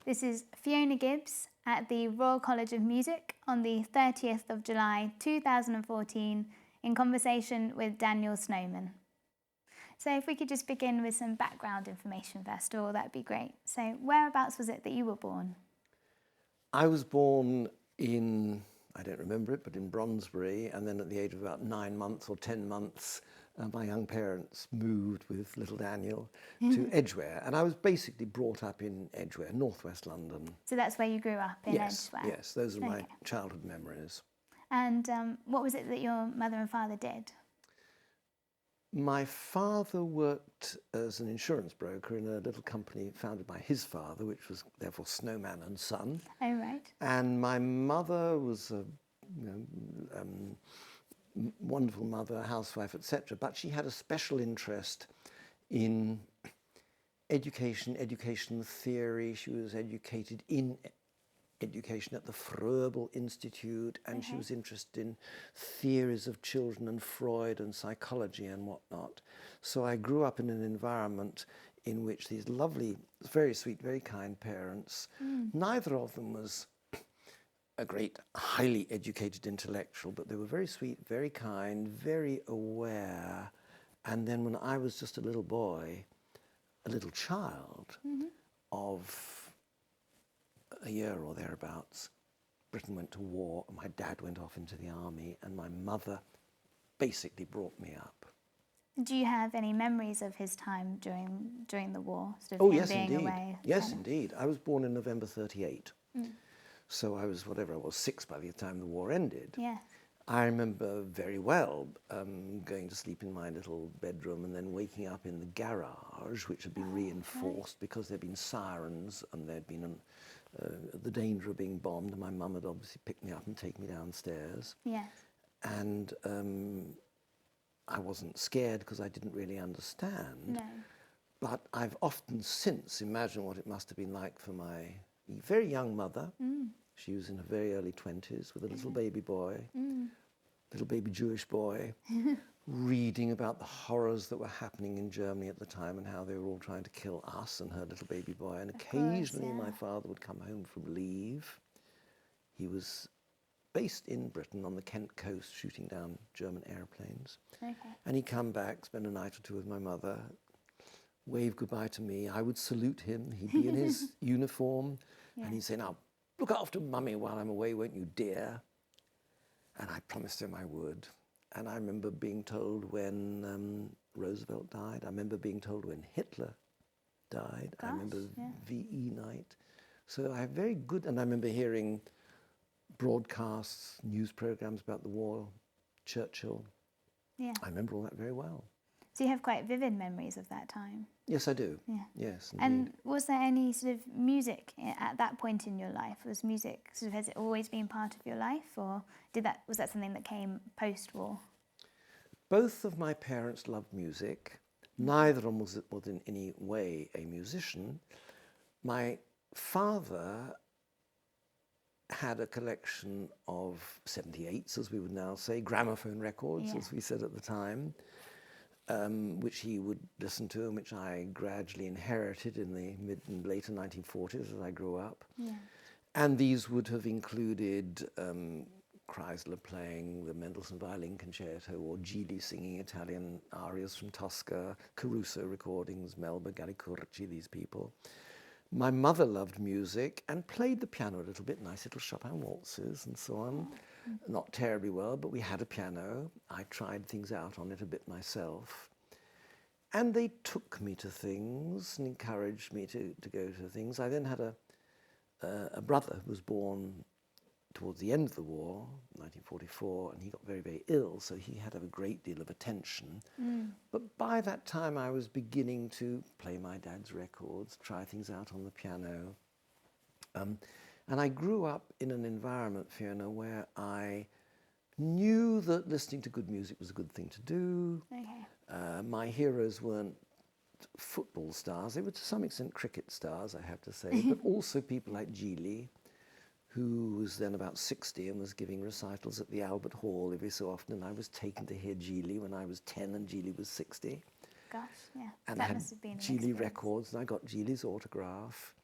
This is Fiona Gibbs at the Royal College of Music on the 30th of July 2014 in conversation with Daniel Snowman. So if we could just begin with some background information first of all, that'd be great. So whereabouts was it that you were born? I was born in, I don't remember it, but in Brondesbury, and then at the age of about 9 months or 10 months, my young parents moved with little Daniel to Edgware, and I was basically brought up in Edgware, northwest London. So that's where you grew up, in Edgware? Yes, those are my childhood memories. And what was it that your mother and father did? My father worked as an insurance broker in a little company founded by his father, which was therefore Snowman and Son. Oh, right. And my mother was a wonderful mother, housewife, etc. But she had a special interest in education, education theory. She was educated in education at the Froebel Institute, and she was interested in theories of children and Freud and psychology and whatnot. So I grew up in an environment in which these lovely, very sweet, very kind parents, neither of them was a great, highly educated intellectual, but they were very sweet, very kind, very aware. And then when I was just a little boy, a little child of a year or thereabouts, Britain went to war, and my dad went off into the army, and my mother basically brought me up. Do you have any memories of his time during the war? Sort of him yes, being indeed. Away, yes, indeed. I was born in November 38. So I was, whatever I was, 6 by the time the war ended. Yeah. I remember very well going to sleep in my little bedroom and then waking up in the garage, which had been reinforced because there'd been sirens and there'd been the danger of being bombed, and my mum had obviously picked me up and taken me downstairs. Yes. And I wasn't scared because I didn't really understand. No. But I've often since imagined what it must have been like for my very young mother. She was in her very early 20s with a little baby boy, little baby Jewish boy, reading about the horrors that were happening in Germany at the time and how they were all trying to kill us and her little baby boy. And occasionally my father would come home from leave. He was based in Britain on the Kent coast shooting down German airplanes. And he'd come back, spend a night or two with my mother, wave goodbye to me. I would salute him. He'd be in his uniform and he'd say, "Now, look after Mummy while I'm away, won't you, dear?" And I promised him I would. And I remember being told when Roosevelt died. I remember being told when Hitler died. I remember VE night. So I have very good, and I remember hearing broadcasts, news programs about the war, Churchill. Yeah. I remember all that very well. So you have quite vivid memories of that time? Yes, I do. Yeah. Yes, indeed. And was there any sort of music at that point in your life? Was music, sort of, has it always been part of your life, or was that something that came post-war? Both of my parents loved music. Neither of them was in any way a musician. My father had a collection of 78s, as we would now say, gramophone records, as we said at the time, which he would listen to and which I gradually inherited in the mid and later 1940s as I grew up. Yeah. And these would have included Chrysler playing the Mendelssohn Violin Concerto, or Gili singing Italian arias from Tosca, Caruso recordings, Melba, Galli-Curci, these people. My mother loved music and played the piano a little bit, nice little Chopin waltzes and so on. Not terribly well, but we had a piano. I tried things out on it a bit myself. And they took me to things and encouraged me to go to things. I then had a brother who was born towards the end of the war, 1944, and he got very, very ill, so he had a great deal of attention. But by that time I was beginning to play my dad's records, try things out on the piano. And I grew up in an environment, Fiona, where I knew that listening to good music was a good thing to do. My heroes weren't football stars, they were to some extent cricket stars, I have to say, but also people like Gili, who was then about 60 and was giving recitals at the Albert Hall every so often, and I was taken to hear Gili when I was 10 and Gili was 60. Gosh, yeah. And That I had must have been an Gili experience. records, and I got Gili's autograph.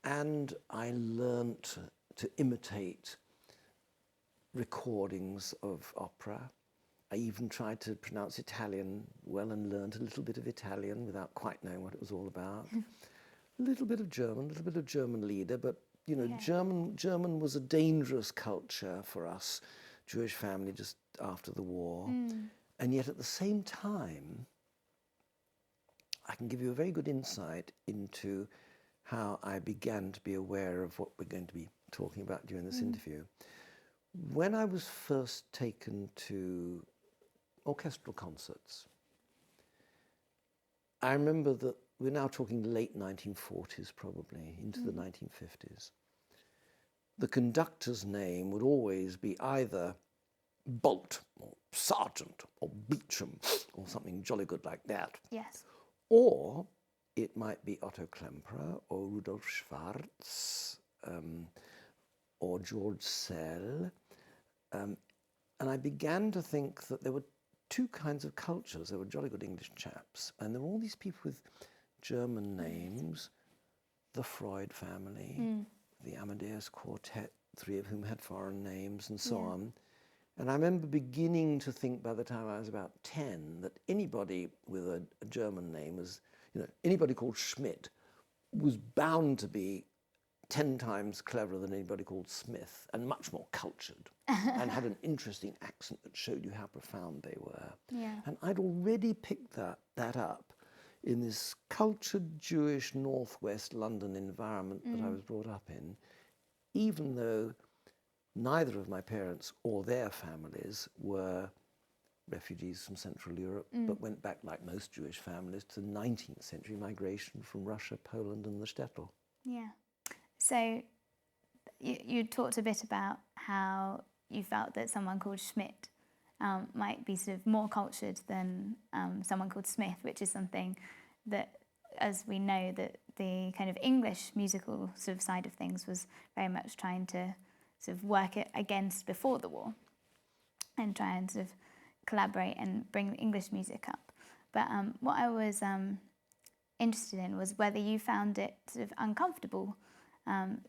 And I learnt to imitate recordings of opera. I even tried to pronounce Italian well and learnt a little bit of Italian without quite knowing what it was all about. A little bit of German Lieder, but you know, German was a dangerous culture for us, Jewish family, just after the war. And yet at the same time, I can give you a very good insight into how I began to be aware of what we're going to be talking about during this interview. When I was first taken to orchestral concerts, I remember that we're now talking late 1940s probably, into the 1950s. The conductor's name would always be either Bolt or Sergeant or Beecham or something jolly good like that. Yes. Or it might be Otto Klemperer or Rudolf Schwarz or George Sell. And I began to think that there were two kinds of cultures. There were jolly good English chaps, and there were all these people with German names, the Freud family, the Amadeus Quartet, three of whom had foreign names, and so on. And I remember beginning to think by the time I was about 10 that anybody with a German name was, you know, anybody called Schmidt was bound to be 10 times cleverer than anybody called Smith and much more cultured and had an interesting accent that showed you how profound they were. Yeah. And I'd already picked that up in this cultured Jewish northwest London environment that I was brought up in, even though neither of my parents or their families were refugees from Central Europe, but went back, like most Jewish families, to the 19th century migration from Russia, Poland and the shtetl. Yeah. So you talked a bit about how you felt that someone called Schmidt might be sort of more cultured than someone called Smith, which is something that, as we know, that the kind of English musical sort of side of things was very much trying to sort of work it against before the war and try and sort of collaborate and bring English music up. But what I was interested in was whether you found it sort of uncomfortable.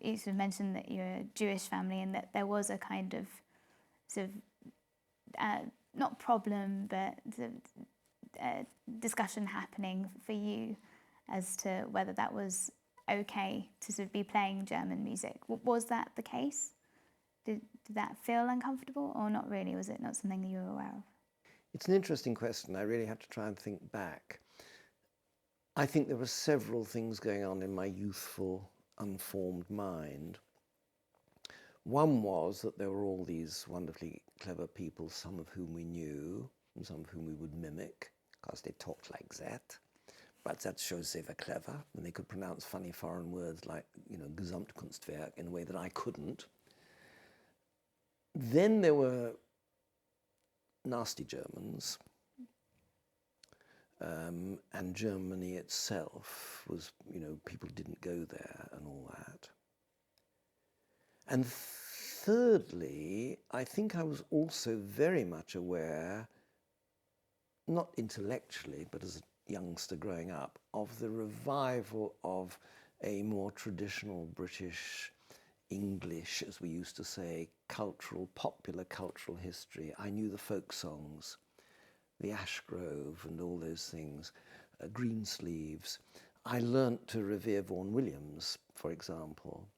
You sort of mentioned that you're a Jewish family and that there was a kind of sort of not problem, but sort of, discussion happening for you as to whether that was okay to sort of be playing German music. Was that the case? Did that feel uncomfortable or not really? Was it not something you were aware of? It's an interesting question. I really had to try and think back. I think there were several things going on in my youthful, unformed mind. One was that there were all these wonderfully clever people, some of whom we knew and some of whom we would mimic, because they talked like that. But that shows they were clever, and they could pronounce funny foreign words like, you know, Gesamtkunstwerk in a way that I couldn't. Then there were nasty Germans, and Germany itself was, you know, people didn't go there and all that. And thirdly, I think I was also very much aware, not intellectually, but as a youngster growing up, of the revival of a more traditional British English, as we used to say, popular cultural history. I knew the folk songs, the Ash Grove and all those things, Greensleeves. I learnt to revere Vaughan Williams, for example.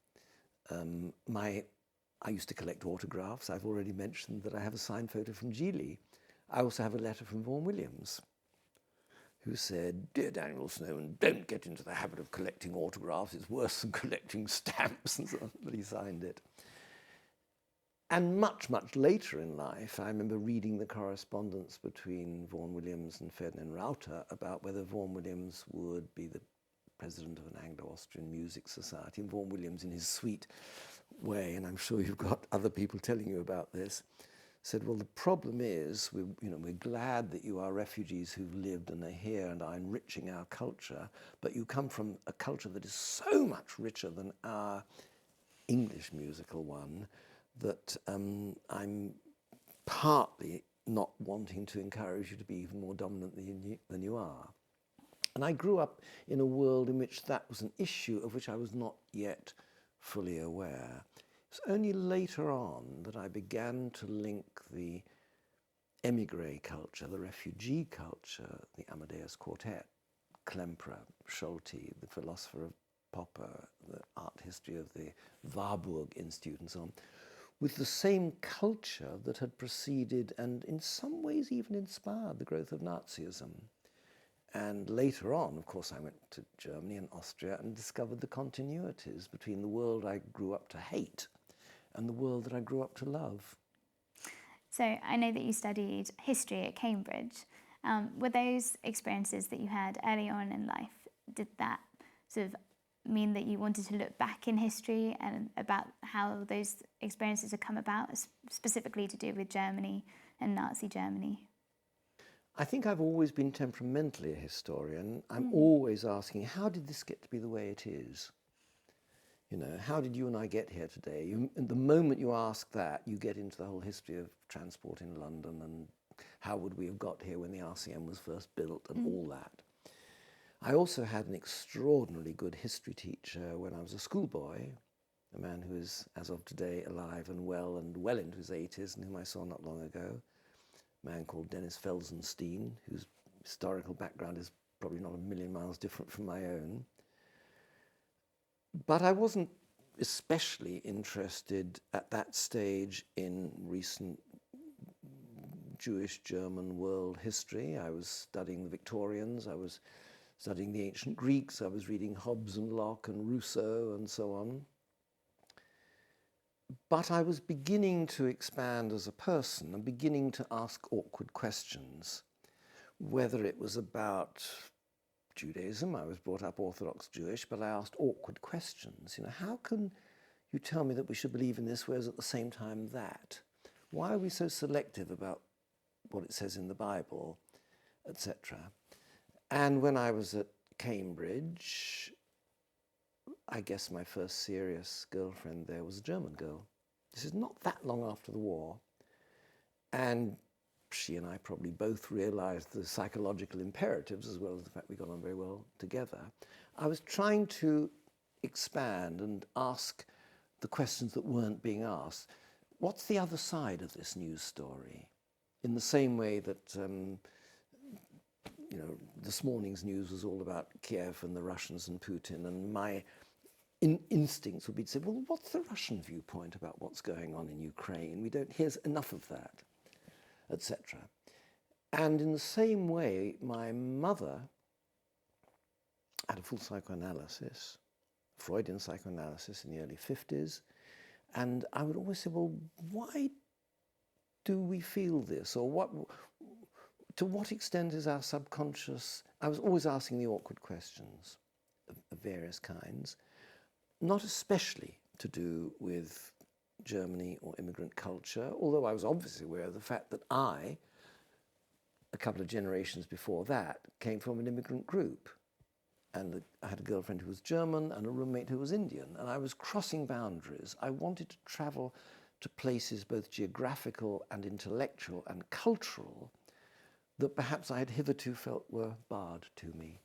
I used to collect autographs. I've already mentioned that I have a signed photo from Geely. I also have a letter from Vaughan Williams, who said, "Dear Daniel Snowman, don't get into the habit of collecting autographs. It's worse than collecting stamps," and so on, but he signed it. And much, much later in life, I remember reading the correspondence between Vaughan Williams and Ferdinand Rauter about whether Vaughan Williams would be the president of an Anglo-Austrian music society. And Vaughan Williams, in his sweet way, and I'm sure you've got other people telling you about this, said, "Well, the problem is, we're glad that you are refugees who've lived and are here and are enriching our culture, but you come from a culture that is so much richer than our English musical one that I'm partly not wanting to encourage you to be even more dominant than you are." And I grew up in a world in which that was an issue of which I was not yet fully aware. It's only later on that I began to link the emigré culture, the refugee culture, the Amadeus Quartet, Klemperer, Scholti, the philosopher of Popper, the art history of the Warburg Institute and so on, with the same culture that had preceded and in some ways even inspired the growth of Nazism. And later on, of course, I went to Germany and Austria and discovered the continuities between the world I grew up to hate and the world that I grew up to love. So I know that you studied history at Cambridge. Were those experiences that you had early on in life, did that sort of mean that you wanted to look back in history and about how those experiences had come about, specifically to do with Germany and Nazi Germany? I think I've always been temperamentally a historian. I'm always asking, how did this get to be the way it is? You know, how did you and I get here today? The moment you ask that, you get into the whole history of transport in London and how would we have got here when the RCM was first built and all that. I also had an extraordinarily good history teacher when I was a schoolboy, a man who is, as of today, alive and well into his 80s and whom I saw not long ago, a man called Dennis Felsenstein, whose historical background is probably not a million miles different from my own. But I wasn't especially interested at that stage in recent Jewish German world history. I was studying the Victorians, I was studying the ancient Greeks, I was reading Hobbes and Locke and Rousseau and so on. But I was beginning to expand as a person and beginning to ask awkward questions, whether it was about Judaism. I was brought up Orthodox Jewish, but I asked awkward questions. You know, how can you tell me that we should believe in this, whereas at the same time that? Why are we so selective about what it says in the Bible, etc.? And when I was at Cambridge, I guess my first serious girlfriend there was a German girl. This is not that long after the war. And she and I probably both realized the psychological imperatives as well as the fact we got on very well together. I was trying to expand and ask the questions that weren't being asked. What's the other side of this news story? In the same way that you know, this morning's news was all about Kiev and the Russians and Putin, and my instincts would be to say, well, what's the Russian viewpoint about what's going on in Ukraine? We don't hear enough of that, etc. And in the same way, my mother had a full psychoanalysis, Freudian psychoanalysis in the early 50s, and I would always say, well, why do we feel this? Or to what extent is our subconscious? I was always asking the awkward questions of various kinds, not especially to do with Germany or immigrant culture, although I was obviously aware of the fact that I, a couple of generations before that, came from an immigrant group. And I had a girlfriend who was German and a roommate who was Indian, and I was crossing boundaries. I wanted to travel to places both geographical and intellectual and cultural that perhaps I had hitherto felt were barred to me.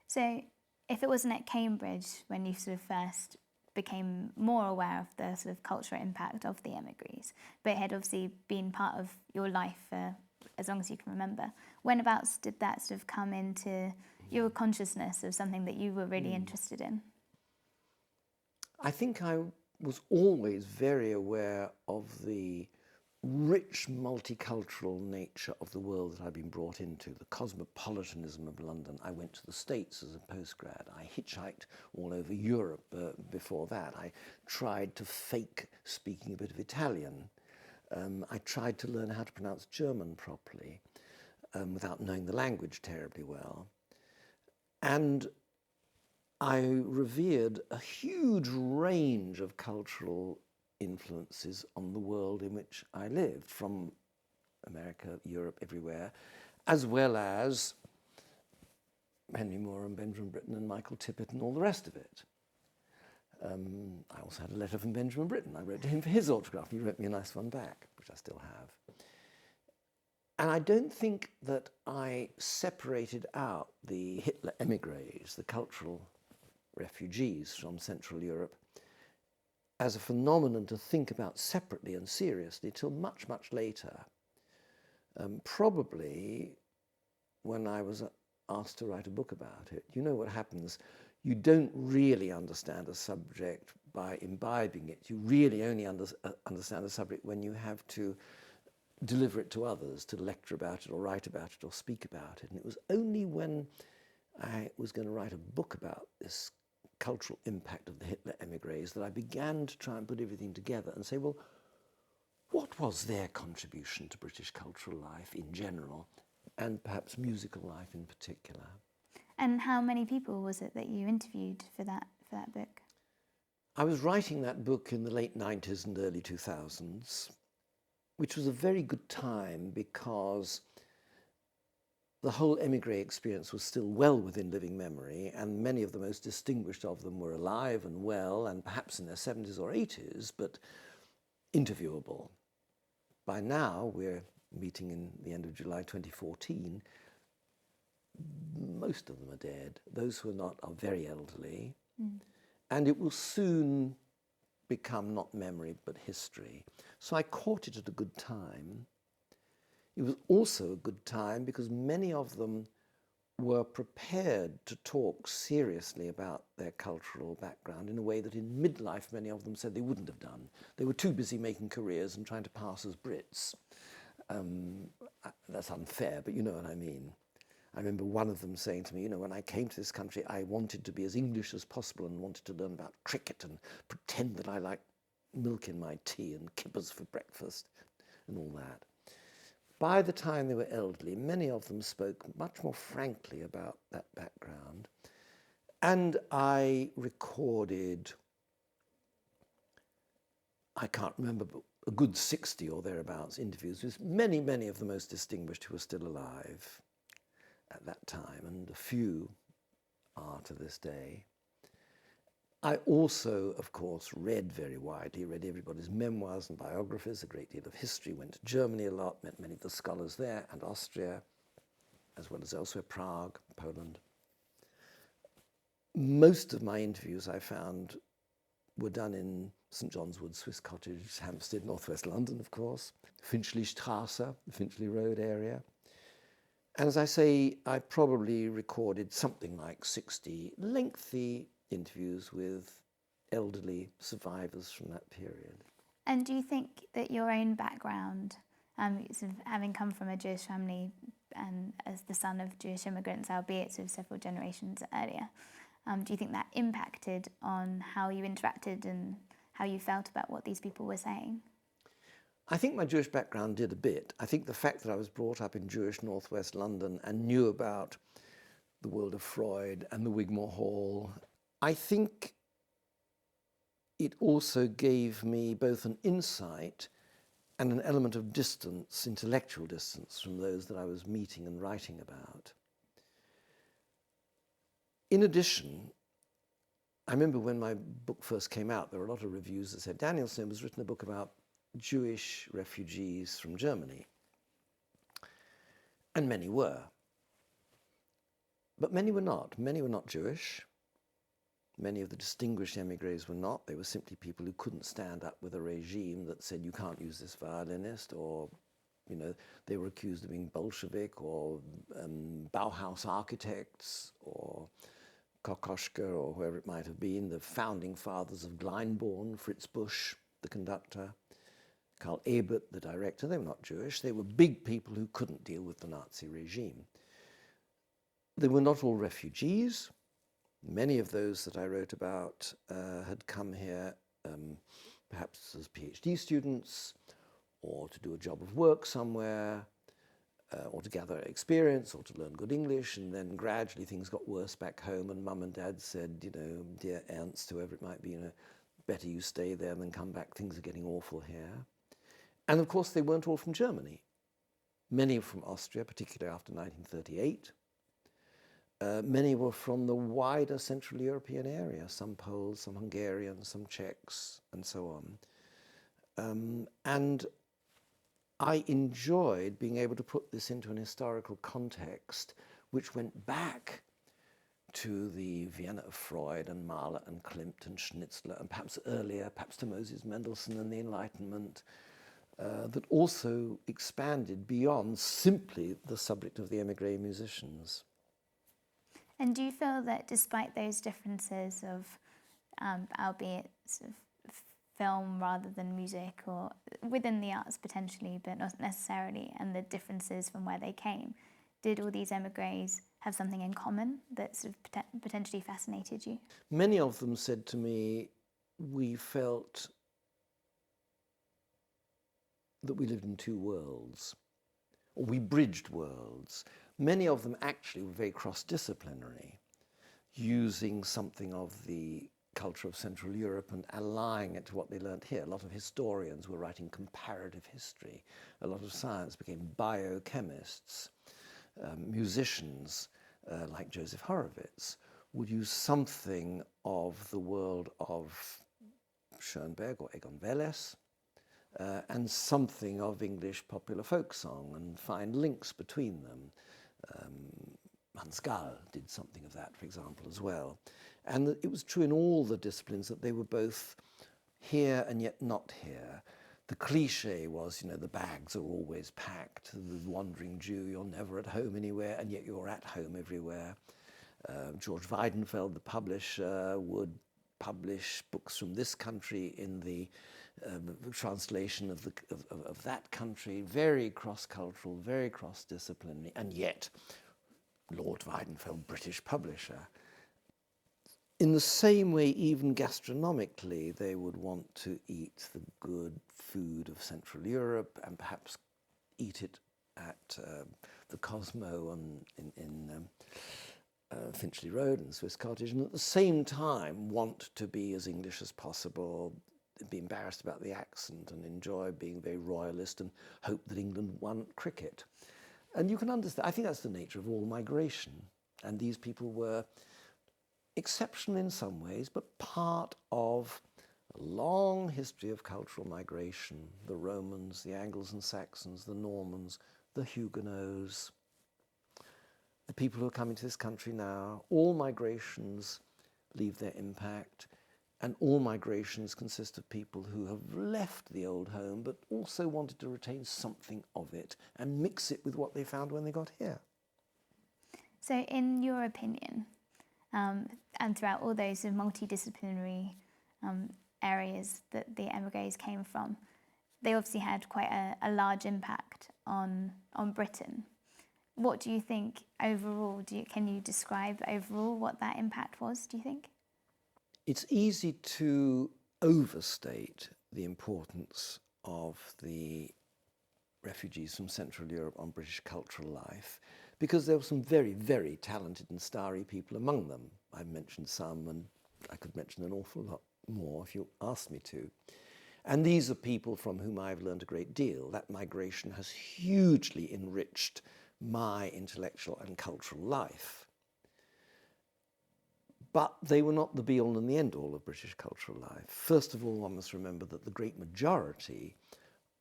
So if it wasn't at Cambridge when you sort of first became more aware of the sort of cultural impact of the emigres, but it had obviously been part of your life for as long as you can remember, whenabouts did that sort of come into your consciousness of something that you were really interested in? I think I was always very aware of the rich multicultural nature of the world that I'd been brought into, the cosmopolitanism of London. I went to the States as a postgrad. I hitchhiked all over Europe before that. I tried to fake speaking a bit of Italian. I tried to learn how to pronounce German properly without knowing the language terribly well. And I revered a huge range of cultural influences on the world in which I lived, from America, Europe, everywhere, as well as Henry Moore and Benjamin Britten and Michael Tippett and all the rest of it. I also had a letter from Benjamin Britten. I wrote to him for his autograph, and he wrote me a nice one back, which I still have. And I don't think that I separated out the Hitler emigres, the cultural refugees from Central Europe, as a phenomenon to think about separately and seriously till much, much later. Probably when I was asked to write a book about it. You know what happens? You don't really understand a subject by imbibing it. You really only understand a subject when you have to deliver it to others, to lecture about it or write about it or speak about it. And it was only when I was going to write a book about this cultural impact of the Hitler emigres that I began to try and put everything together and say, well, what was their contribution to British cultural life in general, and perhaps musical life in particular? And how many people was it that you interviewed for that book? I was writing that book in the late 90s and early 2000s, which was a very good time because the whole emigre experience was still well within living memory, and many of the most distinguished of them were alive and well, and perhaps in their 70s or 80s, but interviewable. By now, we're meeting in the end of July 2014, most of them are dead. Those who are not are very elderly. And it will soon become not memory, but history. So I caught it at a good time. It was also a good time because many of them were prepared to talk seriously about their cultural background in a way that in midlife many of them said they wouldn't have done. They were too busy making careers and trying to pass as Brits. That's unfair, but you know what I mean. I remember one of them saying to me, you know, when I came to this country, I wanted to be as English as possible and wanted to learn about cricket and pretend that I liked milk in my tea and kippers for breakfast and all that. By the time they were elderly, many of them spoke much more frankly about that background. And I recorded, I can't remember, but a good 60 or thereabouts interviews with many, many of the most distinguished who are still alive at that time, and a few are to this day. I also, of course, read very widely, read everybody's memoirs and biographies, a great deal of history, went to Germany a lot, met many of the scholars there, and Austria, as well as elsewhere, Prague, Poland. Most of my interviews, I found, were done in St John's Wood, Swiss Cottage, Hampstead, northwest London, of course, Finchley Strasse, the Finchley Road area. And as I say, I probably recorded something like 60 lengthy interviews with elderly survivors from that period. And do you think that your own background, sort of having come from a Jewish family and as the son of Jewish immigrants, albeit sort of several generations earlier, do you think that impacted on how you interacted and how you felt about what these people were saying? I think my Jewish background did a bit. I think the fact that I was brought up in Jewish northwest London and knew about the world of Freud and the Wigmore Hall, I think it also gave me both an insight and an element of distance, intellectual distance, from those that I was meeting and writing about. In addition, I remember when my book first came out, there were a lot of reviews that said, Daniel Snowman has written a book about Jewish refugees from Germany. And many were. But many were not. Many were not Jewish. Many of the distinguished emigres were not. They were simply people who couldn't stand up with a regime that said, you can't use this violinist, or, you know, they were accused of being Bolshevik or Bauhaus architects or Kokoschka or whoever it might have been, the founding fathers of Glyndebourne, Fritz Busch, the conductor, Karl Ebert, the director. They were not Jewish. They were big people who couldn't deal with the Nazi regime. They were not all refugees. Many of those that I wrote about had come here perhaps as PhD students, or to do a job of work somewhere, or to gather experience, or to learn good English, and then gradually things got worse back home, and mum and dad said, you know, dear Ernst, whoever it might be, you know, better you stay there than come back, things are getting awful here. And of course they weren't all from Germany. Many were from Austria, particularly after 1938. Many were from the wider Central European area, some Poles, some Hungarians, some Czechs, and so on. And I enjoyed being able to put this into an historical context which went back to the Vienna of Freud and Mahler and Klimt and Schnitzler, and perhaps earlier, perhaps to Moses Mendelssohn and the Enlightenment, that also expanded beyond simply the subject of the emigre musicians. And do you feel that despite those differences of, albeit sort of film rather than music, or within the arts potentially, but not necessarily, and the differences from where they came, did all these emigres have something in common that sort of potentially fascinated you? Many of them said to me, we felt that we lived in two worlds, or we bridged worlds. Many of them actually were very cross-disciplinary, using something of the culture of Central Europe and allying it to what they learnt here. A lot of historians were writing comparative history. A lot of science became biochemists. Musicians, like Joseph Horowitz, would use something of the world of Schoenberg or Egon Welles, and something of English popular folk song, and find links between them. Hans Gall did something of that, for example, as well. And it was true in all the disciplines that they were both here and yet not here. The cliche was, the bags are always packed. The wandering Jew, you're never at home anywhere, and yet you're at home everywhere. George Weidenfeld, the publisher, would publish books from this country in the translation of that country, very cross-cultural, very cross-disciplinary, and yet Lord Weidenfeld, British publisher. In the same way, even gastronomically, they would want to eat the good food of Central Europe and perhaps eat it at the Cosmo in Finchley Road and the Swiss Cottage, and at the same time want to be as English as possible, be embarrassed about the accent and enjoy being very royalist and hope that England won cricket. And you can understand, I think that's the nature of all migration. And these people were exceptional in some ways, but part of a long history of cultural migration. The Romans, the Angles and Saxons, the Normans, the Huguenots, the people who are coming to this country now. All migrations leave their impact, and all migrations consist of people who have left the old home but also wanted to retain something of it and mix it with what they found when they got here. So in your opinion, and throughout all those multidisciplinary areas that the emigres came from, they obviously had quite a large impact on Britain. What do you think overall? Can you describe overall what that impact was, do you think? It's easy to overstate the importance of the refugees from Central Europe on British cultural life, because there were some very, very talented and starry people among them. I've mentioned some, and I could mention an awful lot more if you asked me to. And these are people from whom I've learned a great deal. That migration has hugely enriched my intellectual and cultural life. But they were not the be-all and the end-all of British cultural life. First of all, one must remember that the great majority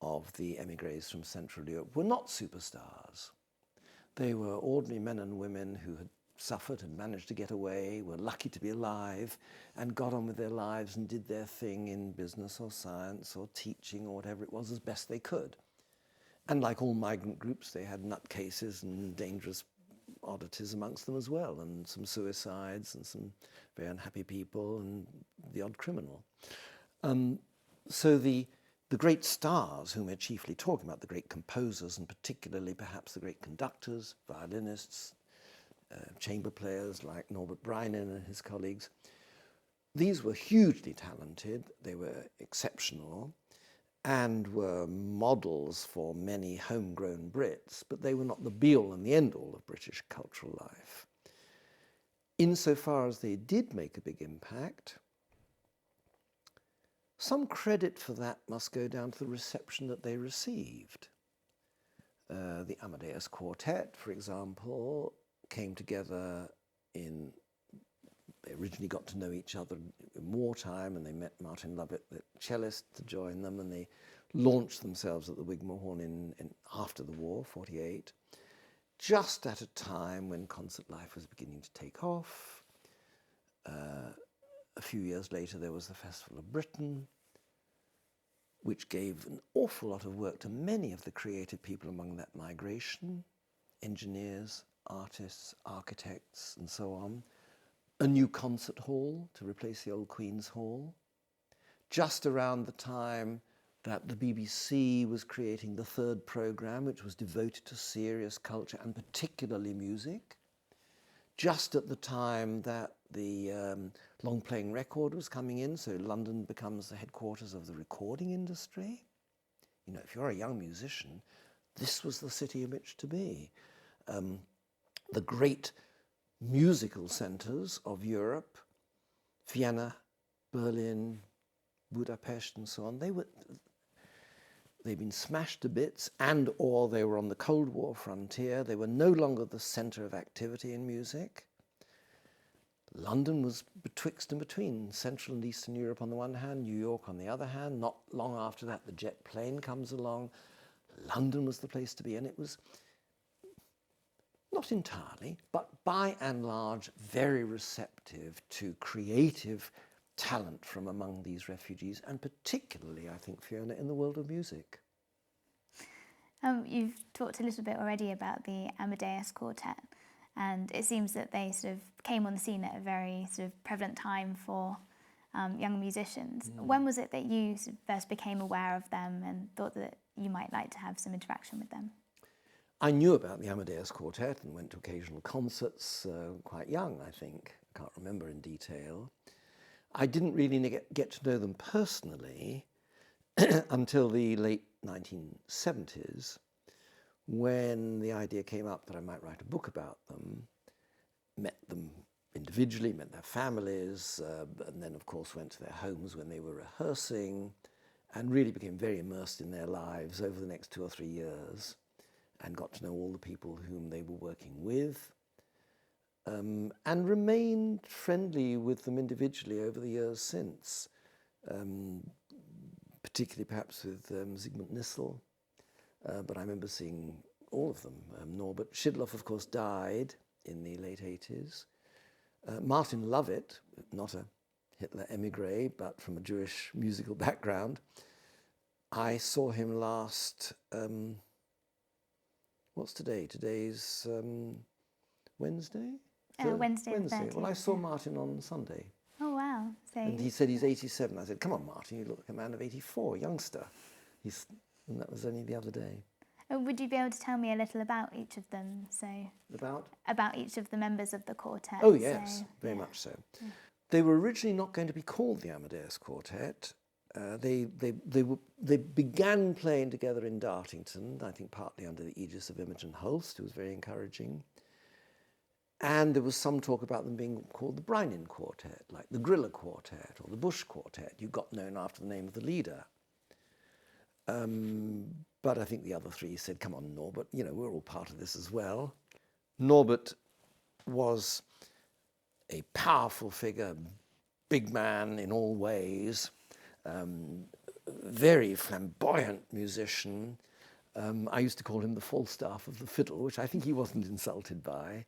of the emigres from Central Europe were not superstars. They were ordinary men and women who had suffered and managed to get away, were lucky to be alive, and got on with their lives and did their thing in business or science or teaching or whatever it was as best they could. And like all migrant groups, they had nutcases and dangerous oddities amongst them as well, and some suicides and some very unhappy people and the odd criminal. So the great stars whom we're chiefly talking about, the great composers, and particularly perhaps the great conductors, violinists, chamber players like Norbert Breinen and his colleagues, these were hugely talented, they were exceptional, and were models for many homegrown Brits, but they were not the be-all and the end-all of British cultural life. Insofar as they did make a big impact, some credit for that must go down to the reception that they received. The Amadeus Quartet, for example, came together they originally got to know each other in wartime, and they met Martin Lovett, the cellist, to join them, and they launched themselves at the Wigmore in after the war, 48, just at a time when concert life was beginning to take off. A few years later, there was the Festival of Britain, which gave an awful lot of work to many of the creative people among that migration, engineers, artists, architects, and so on. A new concert hall to replace the old Queen's Hall. Just around the time that the BBC was creating the third programme, which was devoted to serious culture and particularly music. Just at the time that the long-playing record was coming in, so London becomes the headquarters of the recording industry. You know, if you're a young musician, this was the city in which to be. The great musical centres of Europe, Vienna, Berlin, Budapest and so on, they'd been smashed to bits, and or they were on the Cold War frontier. They were no longer the centre of activity in music. London was betwixt and between Central and Eastern Europe on the one hand, New York on the other hand. Not long after that, the jet plane comes along. London was the place to be, and it was not entirely, but by and large, very receptive to creative talent from among these refugees, and particularly, I think, Fiona, in the world of music. You've talked a little bit already about the Amadeus Quartet, and it seems that they sort of came on the scene at a very sort of prevalent time for young musicians. When was it that you sort of first became aware of them and thought that you might like to have some interaction with them? I knew about the Amadeus Quartet and went to occasional concerts quite young, I think. I can't remember in detail. I didn't really get to know them personally until the late 1970s, when the idea came up that I might write a book about them. Met them individually, met their families, and then of course went to their homes when they were rehearsing, and really became very immersed in their lives over the next 2 or 3 years, and got to know all the people whom they were working with, and remained friendly with them individually over the years since, particularly perhaps with Zygmunt Nissl, but I remember seeing all of them. Norbert Schidloff, of course, died in the late 80s. Martin Lovett, not a Hitler emigré, but from a Jewish musical background. I saw him last, what's today? Today's Wednesday? Wednesday. Well, I saw Martin on Sunday. Oh, wow. So And he said he's 87. I said, come on, Martin, you look like a man of 84, youngster. And that was only the other day. Would you be able to tell me a little about each of them? So about each of the members of the quartet? Oh, yes, so, very much so. Yeah. They were originally not going to be called the Amadeus Quartet. They began playing together in Dartington, I think partly under the aegis of Imogen Holst, who was very encouraging. And there was some talk about them being called the Breinin Quartet, like the Griller Quartet or the Bush Quartet. You got known after the name of the leader. But I think the other three said, come on, Norbert, you know, we're all part of this as well. Norbert was a powerful figure, big man in all ways, very flamboyant musician. I used to call him the Falstaff of the fiddle, which I think he wasn't insulted by.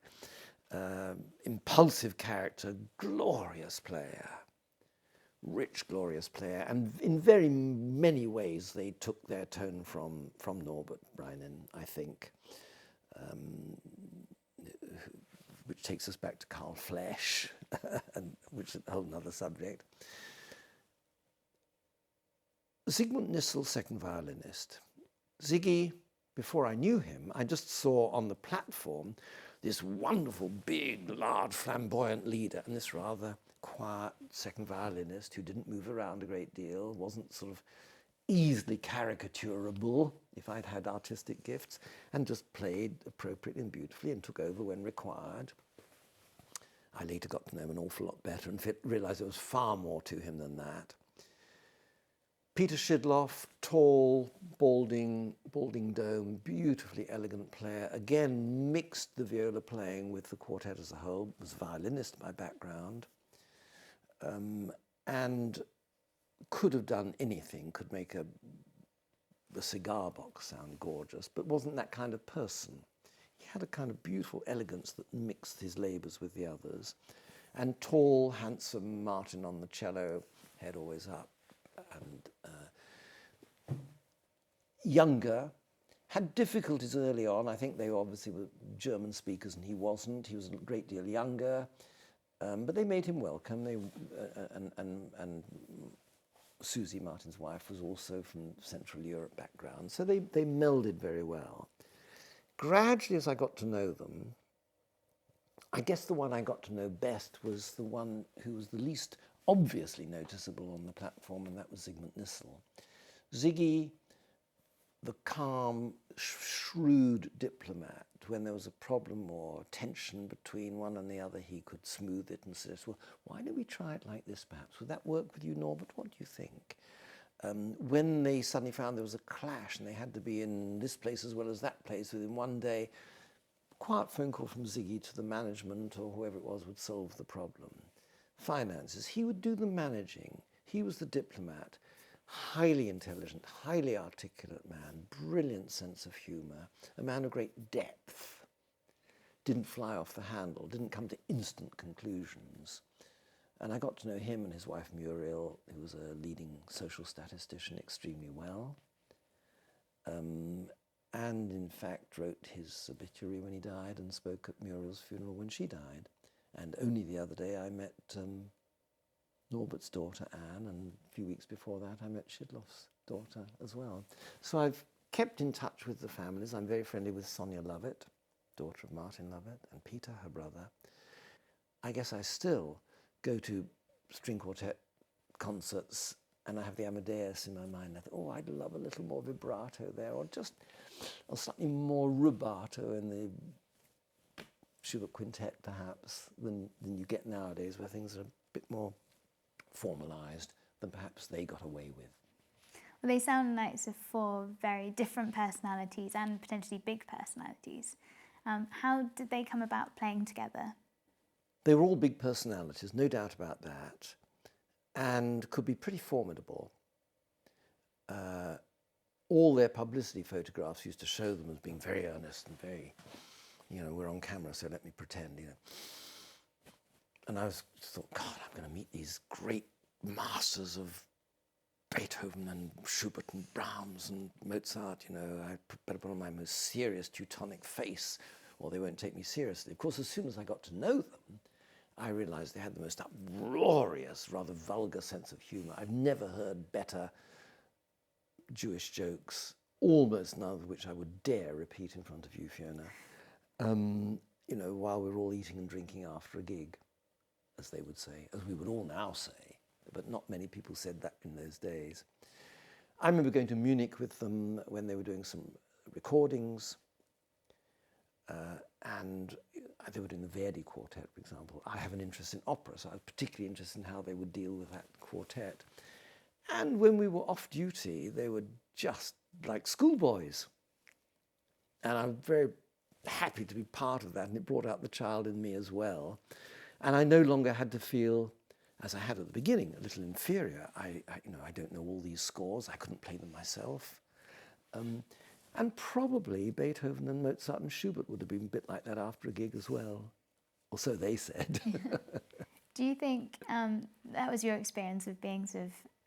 Impulsive character, glorious player, rich, glorious player, and in very many ways they took their tone from Norbert Breinin, I think, which takes us back to Carl Flesch, and which is a whole other subject. Zygmunt Nissl, second violinist. Ziggy, before I knew him, I just saw on the platform this wonderful, big, large, flamboyant leader, and this rather quiet second violinist who didn't move around a great deal, wasn't sort of easily caricaturable if I'd had artistic gifts, and just played appropriately and beautifully and took over when required. I later got to know him an awful lot better and realized there was far more to him than that. Peter Schidloff, tall, balding dome, beautifully elegant player, again mixed the viola playing with the quartet as a whole, was a violinist by background, and could have done anything, could make a the cigar box sound gorgeous, but wasn't that kind of person. He had a kind of beautiful elegance that mixed his labours with the others. And tall, handsome Martin on the cello, head always up, and younger, had difficulties early on. I think they obviously were German speakers and he wasn't. He was a great deal younger, but they made him welcome. And Susie, Martin's wife, was also from Central Europe background, so they melded very well. Gradually, as I got to know them, I guess the one I got to know best was the one who was the least obviously noticeable on the platform, and that was Zygmunt Nissel. Ziggy, the calm, shrewd diplomat, when there was a problem or tension between one and the other, he could smooth it and suggest, well, why don't we try it like this perhaps? Would that work with you, Norbert? What do you think? When they suddenly found there was a clash and they had to be in this place as well as that place within one day, quiet phone call from Ziggy to the management or whoever it was would solve the problem. Finances, he would do the managing. He was the diplomat. Highly intelligent, highly articulate man, brilliant sense of humour, a man of great depth, didn't fly off the handle, didn't come to instant conclusions. And I got to know him and his wife Muriel, who was a leading social statistician, extremely well. And in fact wrote his obituary when he died and spoke at Muriel's funeral when she died. And only the other day I met Norbert's daughter, Anne, and a few weeks before that I met Schidloff's daughter as well. So I've kept in touch with the families. I'm very friendly with Sonia Lovett, daughter of Martin Lovett, and Peter, her brother. I guess I still go to string quartet concerts and I have the Amadeus in my mind. I think, oh, I'd love a little more vibrato there, or just or slightly more rubato in the Schubert quintet perhaps than you get nowadays, where things are a bit more formalised than perhaps they got away with. Well, they sound like four very different personalities and potentially big personalities. How did they come about playing together? They were all big personalities, no doubt about that, and could be pretty formidable. All their publicity photographs used to show them as being very earnest and very, we're on camera, so let me pretend, And I thought, God, I'm going to meet these great masters of Beethoven and Schubert and Brahms and Mozart, I better put on my most serious Teutonic face or they won't take me seriously. Of course, as soon as I got to know them, I realized they had the most uproarious, rather vulgar sense of humor. I've never heard better Jewish jokes, almost none of which I would dare repeat in front of you, Fiona, while we're all eating and drinking after a gig, as they would say, as we would all now say, but not many people said that in those days. I remember going to Munich with them when they were doing some recordings, and they were doing the Verdi Quartet, for example. I have an interest in opera, so I was particularly interested in how they would deal with that quartet. And when we were off duty, they were just like schoolboys. And I'm very happy to be part of that, and it brought out the child in me as well. And I no longer had to feel, as I had at the beginning, a little inferior. I don't know all these scores. I couldn't play them myself. And probably Beethoven and Mozart and Schubert would have been a bit like that after a gig as well. Or so they said. Do you think that was your experience of being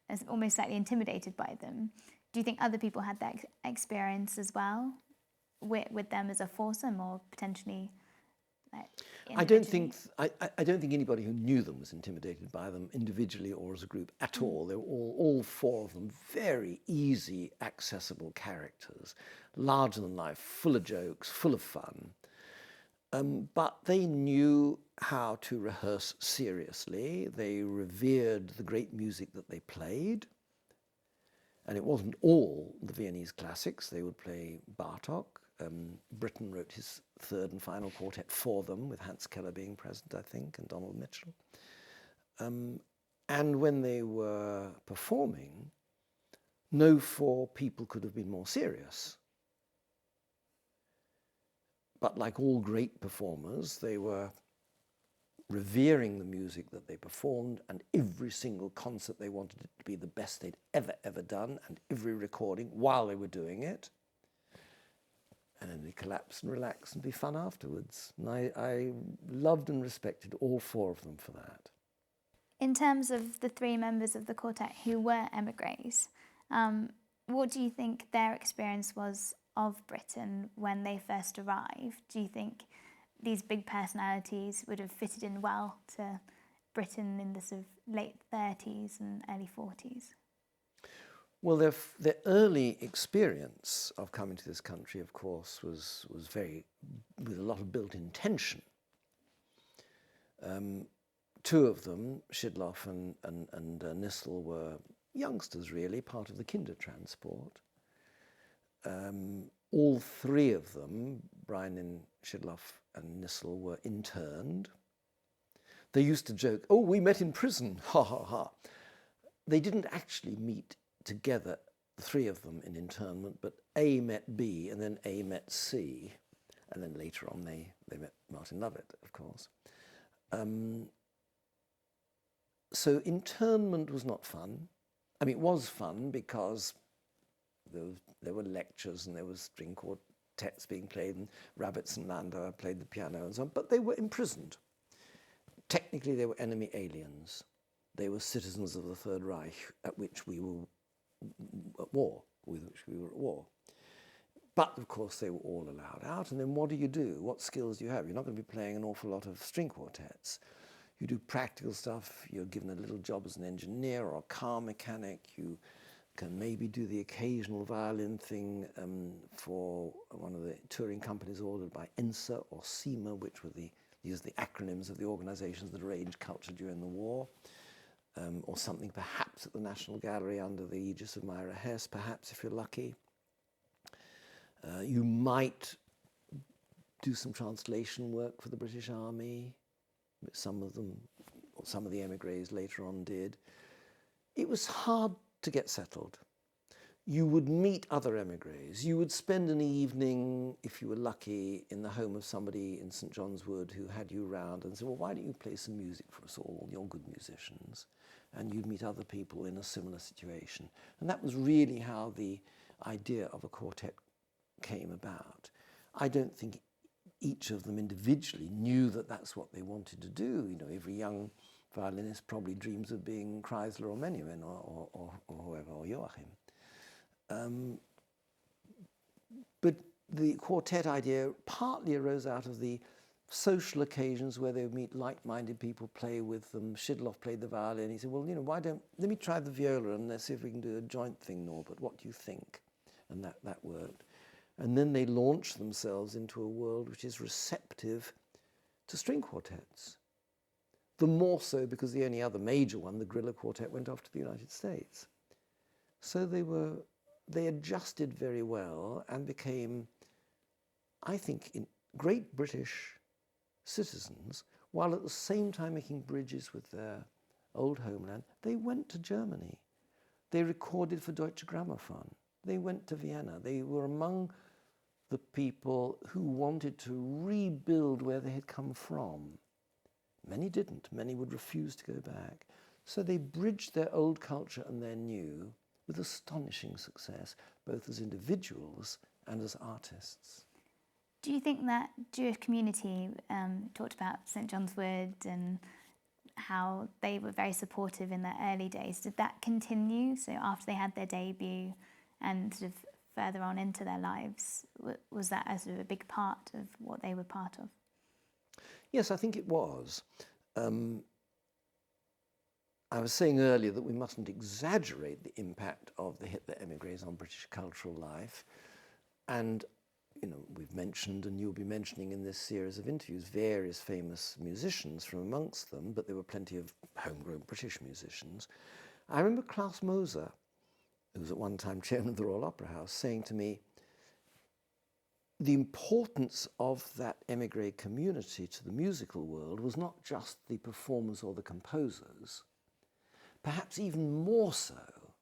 as almost slightly intimidated by them? Do you think other people had that experience as well with them as a foursome, or potentially I don't think anybody who knew them was intimidated by them individually or as a group at all. They were all four of them very easy, accessible characters, larger than life, full of jokes, full of fun. But they knew how to rehearse seriously. They revered the great music that they played. And it wasn't all the Viennese classics. They would play Bartók. Britten wrote his third and final quartet for them, with Hans Keller being present, I think, and Donald Mitchell. And when they were performing, no four people could have been more serious. But like all great performers, they were revering the music that they performed, and every single concert they wanted it to be the best they'd ever done, and every recording while they were doing it. And then they collapse and relax and be fun afterwards. And I loved and respected all four of them for that. In terms of the three members of the quartet who were emigres, what do you think their experience was of Britain when they first arrived? Do you think these big personalities would have fitted in well to Britain in the sort of late 30s and early 40s? Well, their early experience of coming to this country, of course, was very, with a lot of built-in tension. Two of them, Schidlof and Nissel, were youngsters, really, part of the Kindertransport. All three of them, Brian, Schidlof and Nissel, were interned. They used to joke, "Oh, we met in prison, ha ha ha." They didn't actually meet together, the three of them, in internment, but A met B and then A met C, and then later on they met Martin Lovett, of course. So internment was not fun. I mean, it was fun because there were lectures and there was string quartets being played, and Rabbits and Landauer played the piano and so on, but they were imprisoned. Technically, they were enemy aliens. They were citizens of the Third Reich, at which we were at war, with which we were at war. But, of course, they were all allowed out, and then what do? What skills do you have? You're not going to be playing an awful lot of string quartets. You do practical stuff. You're given a little job as an engineer or a car mechanic. You can maybe do the occasional violin thing for one of the touring companies ordered by ENSA or SEMA, which were these are the acronyms of the organizations that arranged culture during the war, or something perhaps at the National Gallery under the aegis of Myra Hess, perhaps if you're lucky. You might do some translation work for the British Army. Some of them, or some of the emigres later on did. It was hard to get settled. You would meet other emigres. You would spend an evening, if you were lucky, in the home of somebody in St. John's Wood who had you round and said, "Well, why don't you play some music for us all? You're good musicians." And you'd meet other people in a similar situation. And that was really how the idea of a quartet came about. I don't think each of them individually knew that that's what they wanted to do. You know, every young violinist probably dreams of being Kreisler or Menuhin or whoever, or Joachim. But the quartet idea partly arose out of the social occasions where they would meet like-minded people, play with them. Schidlof played the violin. He said, "Well, you know, let me try the viola and let's see if we can do a joint thing, Norbert. What do you think?" And that worked. And then they launched themselves into a world which is receptive to string quartets. The more so because the only other major one, the Grilla Quartet, went off to the United States. So they adjusted very well and became, I think, great British citizens, while at the same time making bridges with their old homeland. They went to Germany. They recorded for Deutsche Grammophon. They went to Vienna. They were among the people who wanted to rebuild where they had come from. Many didn't. Many would refuse to go back. So they bridged their old culture and their new with astonishing success, both as individuals and as artists. Do you think that Jewish community talked about St. John's Wood and how they were very supportive in their early days? Did that continue? So after they had their debut and sort of further on into their lives, was that a sort of a big part of what they were part of? Yes, I think it was. I was saying earlier that we mustn't exaggerate the impact of the Hitler emigres on British cultural life. And, you know, we've mentioned, and you'll be mentioning in this series of interviews, various famous musicians from amongst them, but there were plenty of homegrown British musicians. I remember Klaus Moser, who was at one time chairman of the Royal Opera House, saying to me, the importance of that emigre community to the musical world was not just the performers or the composers. Perhaps even more so,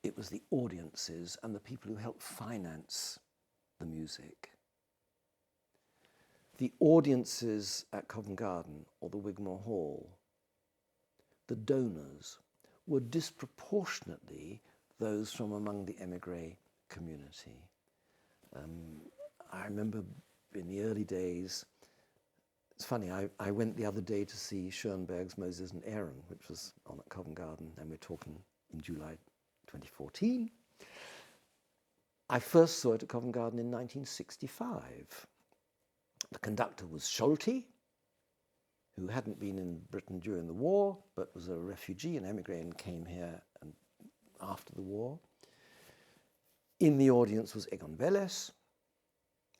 it was the audiences and the people who helped finance the music. the audiences at Covent Garden or the Wigmore Hall, the donors, were disproportionately those from among the emigre community. I remember in the early days, it's funny, I went the other day to see Schoenberg's Moses and Aaron, which was on at Covent Garden, and we're talking in July 2014. I first saw it at Covent Garden in 1965. The conductor was Schulte, who hadn't been in Britain during the war, but was a refugee, an emigre, and came here after the war. In the audience was Egon Welles,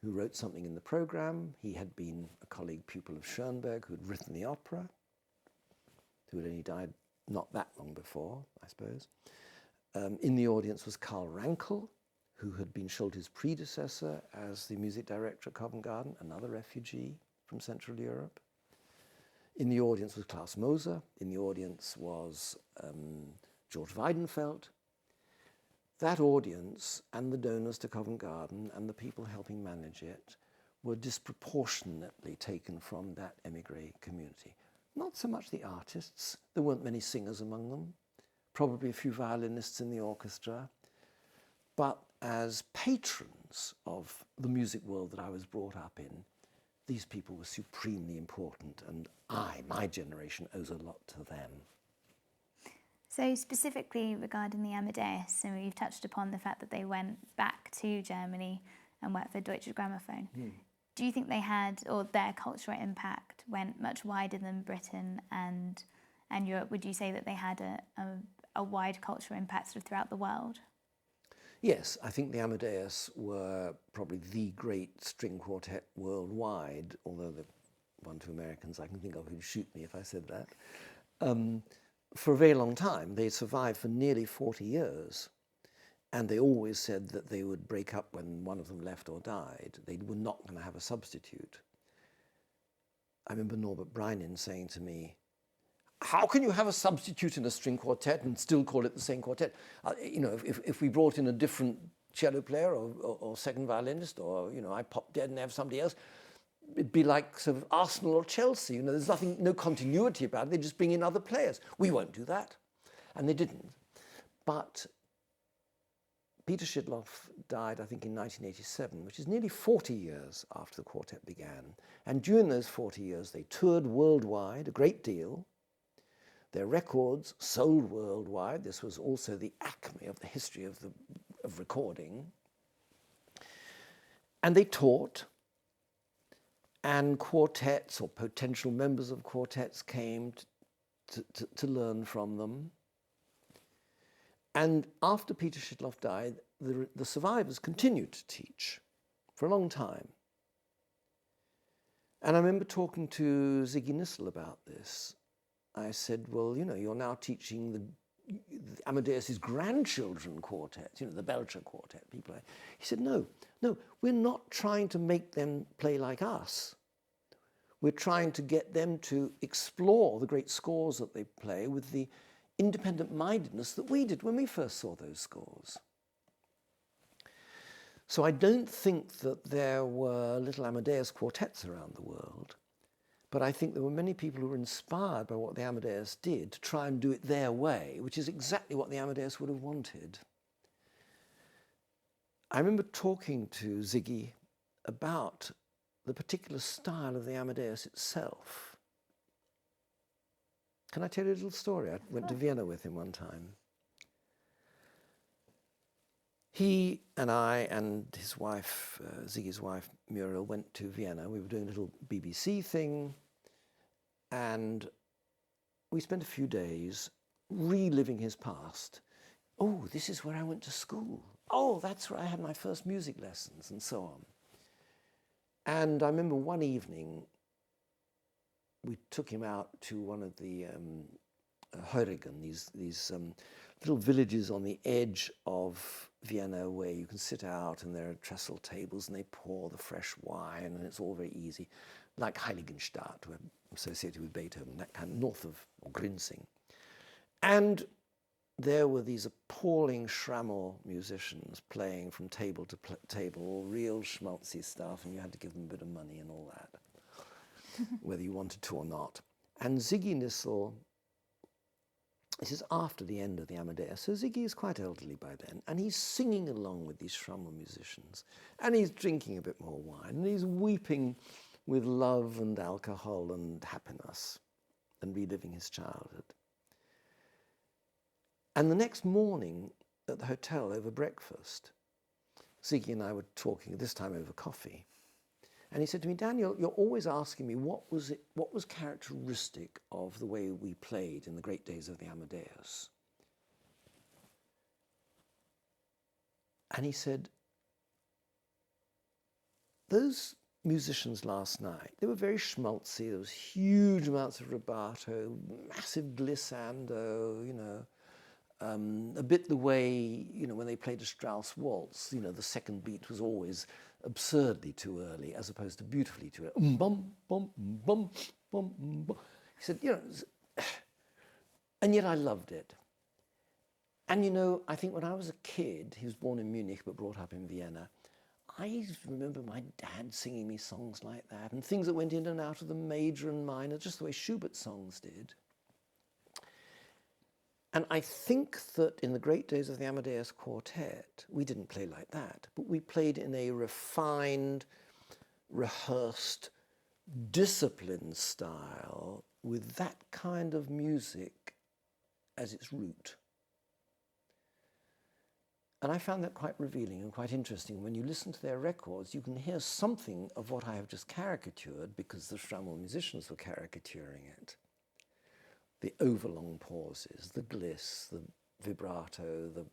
who wrote something in the program. He had been a colleague pupil of Schoenberg, who had written the opera, who had only died not that long before, I suppose. In the audience was Karl Rankel, who had been Schulte's predecessor as the music director at Covent Garden, another refugee from Central Europe. In the audience was Klaus Moser. In the audience was George Weidenfeld. That audience and the donors to Covent Garden and the people helping manage it were disproportionately taken from that emigre community. Not so much the artists. There weren't many singers among them, probably a few violinists in the orchestra, but as patrons of the music world that I was brought up in, these people were supremely important, and my generation, owes a lot to them. So specifically regarding the Amadeus, and you've touched upon the fact that they went back to Germany and worked for Deutsche Grammophon. Do you think they had, or their cultural impact went much wider than Britain and Europe? Would you say that they had a wide cultural impact sort of throughout the world? Yes, I think the Amadeus were probably the great string quartet worldwide, although the 1-2 Americans I can think of who'd shoot me if I said that. For a very long time. They survived for nearly 40 years. And they always said that they would break up when one of them left or died. They were not going to have a substitute. I remember Norbert Breinin saying to me, how can you have a substitute in a string quartet and still call it the same quartet? If we brought in a different cello player or second violinist, or, I pop dead and have somebody else, it'd be like sort of Arsenal or Chelsea. There's no continuity about it. They just bring in other players. We won't do that. And they didn't. But Peter Schidlow died, I think, in 1987, which is nearly 40 years after the quartet began. And during those 40 years, they toured worldwide a great deal. Their records sold worldwide. This was also the acme of the history of recording. And they taught, and quartets or potential members of quartets came to learn from them. And after Peter Schidlow died, the survivors continued to teach for a long time. And I remember talking to Ziggy Nissel about this. I said, well, you're now teaching the Amadeus's grandchildren quartet, the Belcher quartet, people like. He said, no, we're not trying to make them play like us. We're trying to get them to explore the great scores that they play with the independent mindedness that we did when we first saw those scores. So I don't think that there were little Amadeus quartets around the world, but I think there were many people who were inspired by what the Amadeus did to try and do it their way, which is exactly what the Amadeus would have wanted. I remember talking to Ziggy about the particular style of the Amadeus itself. Can I tell you a little story? I went to Vienna with him one time. He and I and his wife, Ziggy's wife, Muriel, went to Vienna. We were doing a little BBC thing, and we spent a few days reliving his past. Oh, this is where I went to school. Oh, that's where I had my first music lessons, and so on. And I remember one evening, we took him out to one of the Heurigen, these little villages on the edge of Vienna where you can sit out and there are trestle tables and they pour the fresh wine and it's all very easy, like Heiligenstadt, we're associated with Beethoven, that kind of north of Grinzing. And there were these appalling Schrammel musicians playing from table to table, all real schmaltzy stuff, and you had to give them a bit of money and all that. whether you wanted to or not. And Ziggy Nissel, this is after the end of the Amadeus, so Ziggy is quite elderly by then, and he's singing along with these Schrammel musicians, and he's drinking a bit more wine, and he's weeping with love and alcohol and happiness, and reliving his childhood. And the next morning at the hotel over breakfast, Ziggy and I were talking, this time over coffee, and he said to me, Daniel, you're always asking me what was characteristic of the way we played in the great days of the Amadeus. And he said, those musicians last night, they were very schmaltzy, there was huge amounts of rubato, massive glissando, you know, a bit the way, you know, when they played a Strauss waltz, you know, the second beat was always absurdly too early as opposed to beautifully too early. Bum, bum, bum, bum, bum. He said, you know, and yet I loved it. And, you know, I think when I was a kid, he was born in Munich but brought up in Vienna, I remember my dad singing me songs like that and things that went in and out of the major and minor, just the way Schubert songs did. And I think that in the great days of the Amadeus Quartet, we didn't play like that, but we played in a refined, rehearsed, disciplined style with that kind of music as its root. And I found that quite revealing and quite interesting. When you listen to their records, you can hear something of what I have just caricatured because the Schrammel musicians were caricaturing it. The overlong pauses, the gliss, the vibrato, the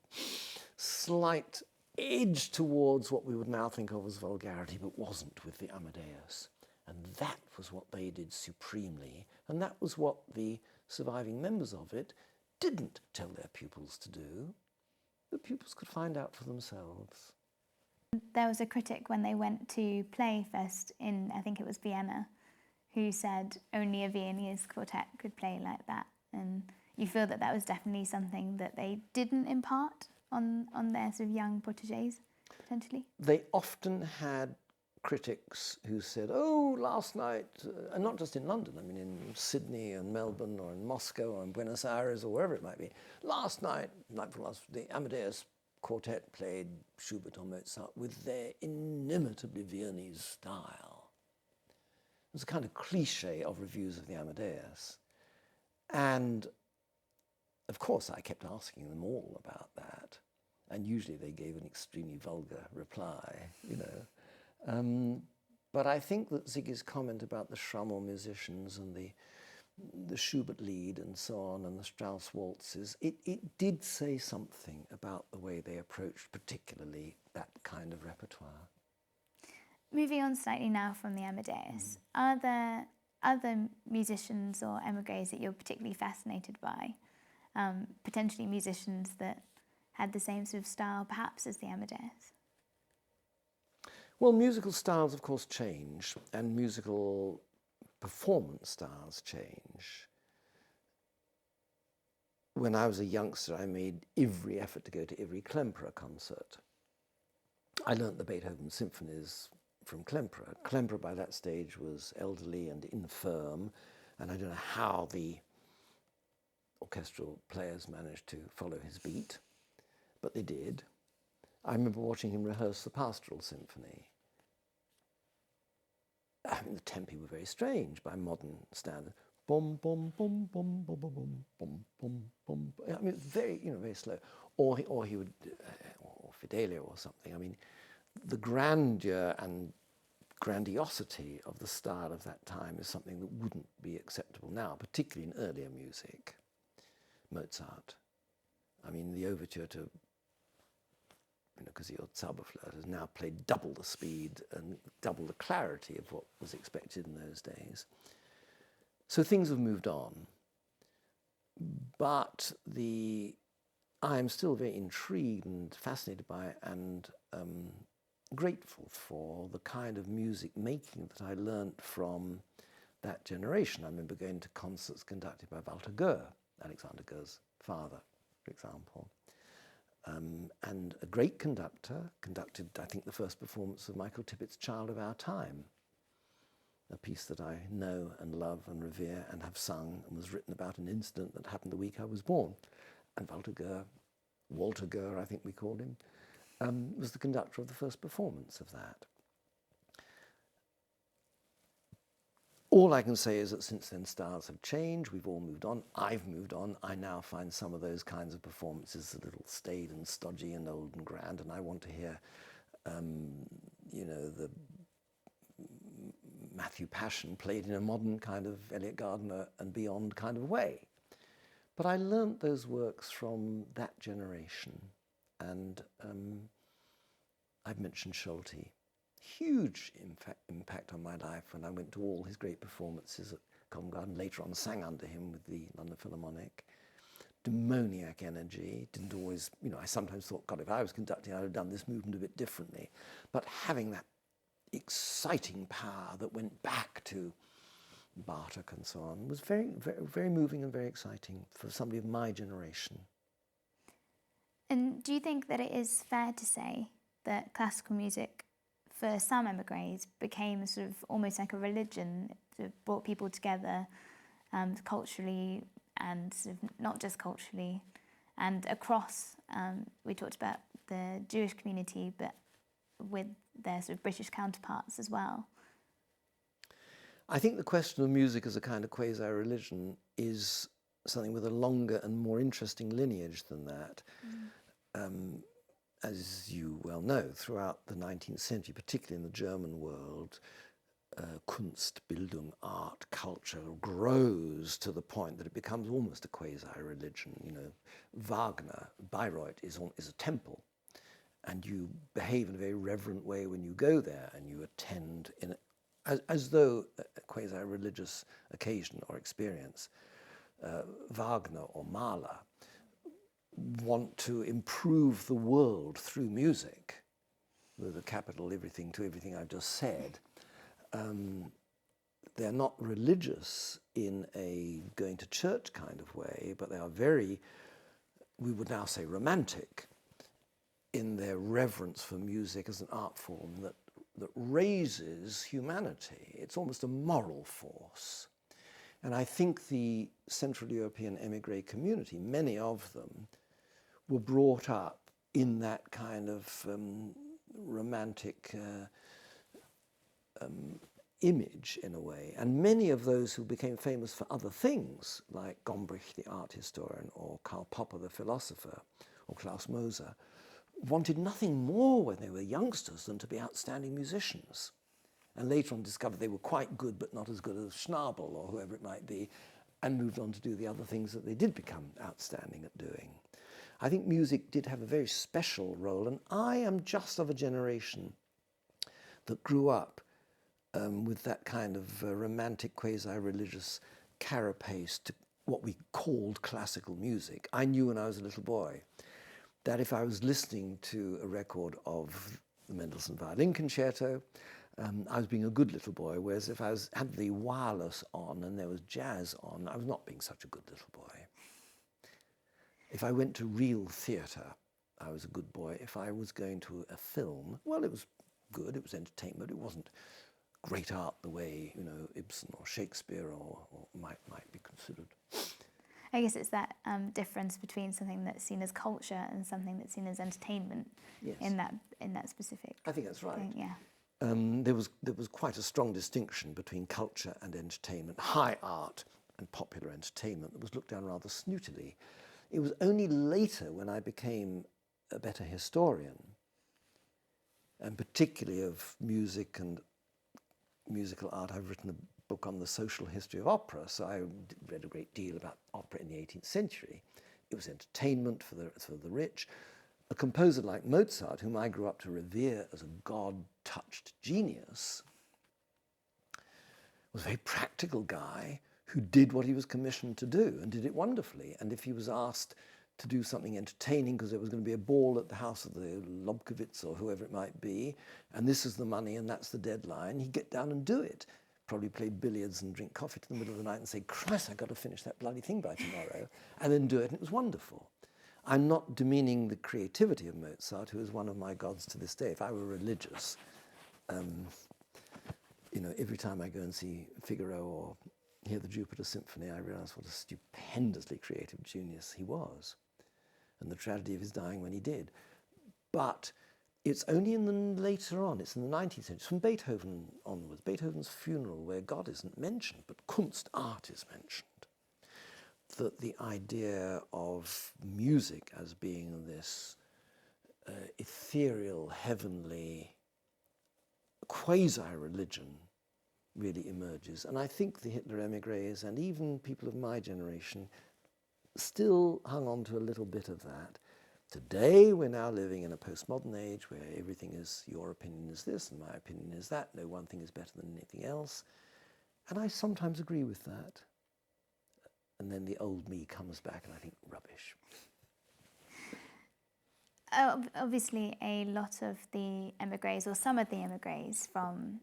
slight edge towards what we would now think of as vulgarity, but wasn't with the Amadeus. And that was what they did supremely. And that was what the surviving members of it didn't tell their pupils to do. The pupils could find out for themselves. There was a critic when they went to play first in, I think it was Vienna, who said only a Viennese quartet could play like that. And you feel that that was definitely something that they didn't impart on their sort of young protégés, potentially? They often had critics who said, oh, last night, and not just in London, I mean in Sydney and Melbourne or in Moscow or in Buenos Aires or wherever it might be, last night, the Amadeus Quartet played Schubert or Mozart with their inimitably Viennese style. It was a kind of cliche of reviews of the Amadeus. And of course I kept asking them all about that. And usually they gave an extremely vulgar reply, you know. But I think that Ziggy's comment about the Schrammel musicians and the Schubert Lied and so on and the Strauss waltzes, it did say something about the way they approached particularly that kind of repertoire. Moving on slightly now from the Amadeus, are there other musicians or emigrés that you're particularly fascinated by? Potentially musicians that had the same sort of style perhaps as the Amadeus? Well, musical styles of course change and musical performance styles change. When I was a youngster, I made every effort to go to every Klemperer concert. I learnt the Beethoven symphonies from Klemperer. Klemperer by that stage was elderly and infirm, and I don't know how the orchestral players managed to follow his beat, but they did. I remember watching him rehearse the Pastoral Symphony. I mean, the tempi were very strange by modern standards. Bum bum bum bum bum bum bum bum bum bum. I mean, very, you know, very slow. Or he would, or Fidelio or something. I mean, the grandeur and grandiosity of the style of that time is something that wouldn't be acceptable now, particularly in earlier music. Mozart. I mean, the overture to, you know, because your Zauberflirt has now played double the speed and double the clarity of what was expected in those days. So things have moved on. But I'm still very intrigued and fascinated by and grateful for the kind of music making that I learnt from that generation. I remember going to concerts conducted by Walter Goer, Alexander Goer's father, for example. And a great conductor, conducted, I think, the first performance of Michael Tippett's Child of Our Time. a piece that I know and love and revere and have sung, and was written about an incident that happened the week I was born. And Walter Gurr, I think we called him, was the conductor of the first performance of that. All I can say is that since then styles have changed, we've all moved on, I've moved on. I now find some of those kinds of performances a little staid and stodgy and old and grand, and I want to hear, the Matthew Passion played in a modern kind of Elliot Gardner and beyond kind of way. But I learnt those works from that generation, and I've mentioned Schulte. Huge impact on my life when I went to all his great performances at Covent Garden, later on sang under him with the London Philharmonic. Demoniac energy, didn't always, I sometimes thought, God, if I was conducting, I'd have done this movement a bit differently. But having that exciting power that went back to Bartok and so on was very, very, very moving and very exciting for somebody of my generation. And do you think that it is fair to say that classical music for some emigres became sort of almost like a religion, sort of brought people together culturally and sort of not just culturally and across, we talked about the Jewish community, but with their sort of British counterparts as well? I think the question of music as a kind of quasi-religion is something with a longer and more interesting lineage than that. As you well know, throughout the 19th century, particularly in the German world, Kunst, Bildung, art, culture grows to the point that it becomes almost a quasi-religion. Wagner, Bayreuth is a temple, and you behave in a very reverent way when you go there, and you attend as though a quasi-religious occasion or experience. Wagner or Mahler want to improve the world through music, with a capital everything to everything I've just said. They're not religious in a going to church kind of way, but they are very, we would now say, romantic in their reverence for music as an art form that raises humanity. It's almost a moral force. And I think the Central European emigre community, many of them, were brought up in that kind of romantic image, in a way. And many of those who became famous for other things, like Gombrich, the art historian, or Karl Popper, the philosopher, or Klaus Moser, wanted nothing more when they were youngsters than to be outstanding musicians. And later on discovered they were quite good, but not as good as Schnabel or whoever it might be, and moved on to do the other things that they did become outstanding at doing. I think music did have a very special role, and I am just of a generation that grew up with that kind of romantic, quasi-religious carapace to what we called classical music. I knew when I was a little boy that if I was listening to a record of the Mendelssohn Violin Concerto, I was being a good little boy, whereas if I had the wireless on and there was jazz on, I was not being such a good little boy. If I went to real theatre, I was a good boy. If I was going to a film, well, it was good, it was entertainment, it wasn't great art the way, Ibsen or Shakespeare or might be considered. I guess it's that difference between something that's seen as culture and something that's seen as entertainment. Yes. in that specific. I think that's right. Thing, yeah. There was quite a strong distinction between culture and entertainment, high art and popular entertainment that was looked down rather snootily. It was only later, when I became a better historian, and particularly of music and musical art, I've written a book on the social history of opera, so I read a great deal about opera in the 18th century. It was entertainment for the rich. A composer like Mozart, whom I grew up to revere as a God-touched genius, was a very practical guy who did what he was commissioned to do and did it wonderfully. And if he was asked to do something entertaining because there was going to be a ball at the house of the Lobkowitz or whoever it might be, and this is the money and that's the deadline, he'd get down and do it. Probably play billiards and drink coffee to the middle of the night and say, Christ, I've got to finish that bloody thing by tomorrow, and then do it, and it was wonderful. I'm not demeaning the creativity of Mozart, who is one of my gods to this day. If I were religious, every time I go and see Figaro or hear the Jupiter Symphony, I realise what a stupendously creative genius he was, and the tragedy of his dying when he did. But it's only later on, it's in the 19th century, it's from Beethoven onwards, Beethoven's funeral, where God isn't mentioned, but Kunst, art is mentioned, that the idea of music as being this ethereal, heavenly, quasi-religion really emerges. And I think the Hitler emigres and even people of my generation still hung on to a little bit of that. Today, we're now living in a postmodern age where everything is, your opinion is this and my opinion is that. No one thing is better than anything else. And I sometimes agree with that. And then the old me comes back and I think, rubbish. Obviously, a lot of the emigres, or some of the emigres from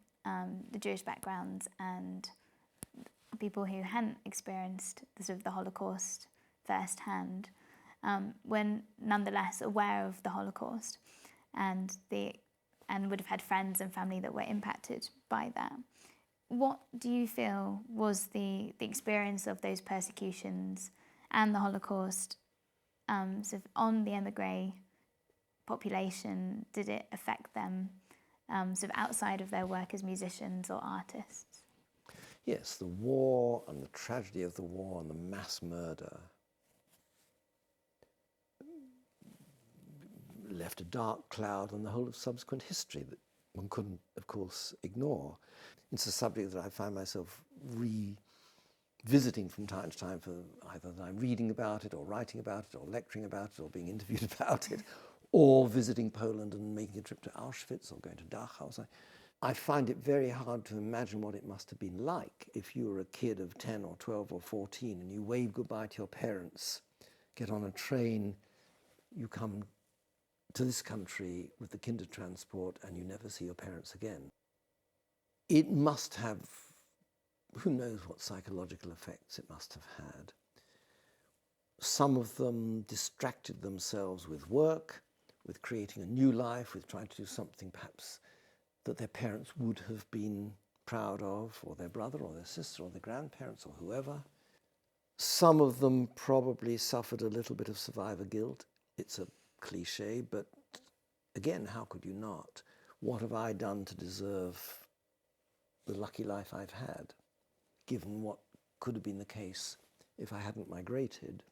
the Jewish backgrounds and people who hadn't experienced the Holocaust firsthand, were nonetheless aware of the Holocaust and would have had friends and family that were impacted by that. What do you feel was the experience of those persecutions and the Holocaust on the emigre population? Did it affect them outside of their work as musicians or artists? Yes, the war and the tragedy of the war and the mass murder left a dark cloud on the whole of subsequent history that one couldn't, of course, ignore. It's a subject that I find myself revisiting from time to time, for either that I'm reading about it or writing about it or lecturing about it or being interviewed about it, or visiting Poland and making a trip to Auschwitz or going to Dachau. I find it very hard to imagine what it must have been like if you were a kid of 10 or 12 or 14 and you wave goodbye to your parents, get on a train, you come to this country with the Kindertransport and you never see your parents again. It must have, who knows what psychological effects it must have had. Some of them distracted themselves with work, with creating a new life, with trying to do something perhaps that their parents would have been proud of, or their brother or their sister or their grandparents or whoever. Some of them probably suffered a little bit of survivor guilt. It's a cliche, but again, how could you not? What have I done to deserve the lucky life I've had, given what could have been the case if I hadn't migrated?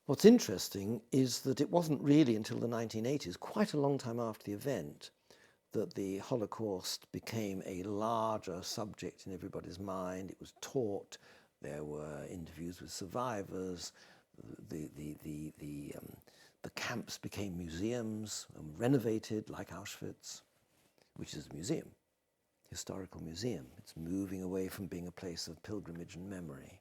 What's interesting is that it wasn't really until the 1980s, quite a long time after the event, that the Holocaust became a larger subject in everybody's mind. It was taught. There were interviews with survivors. The camps became museums and renovated, like Auschwitz, which is a museum, historical museum. It's moving away from being a place of pilgrimage and memory.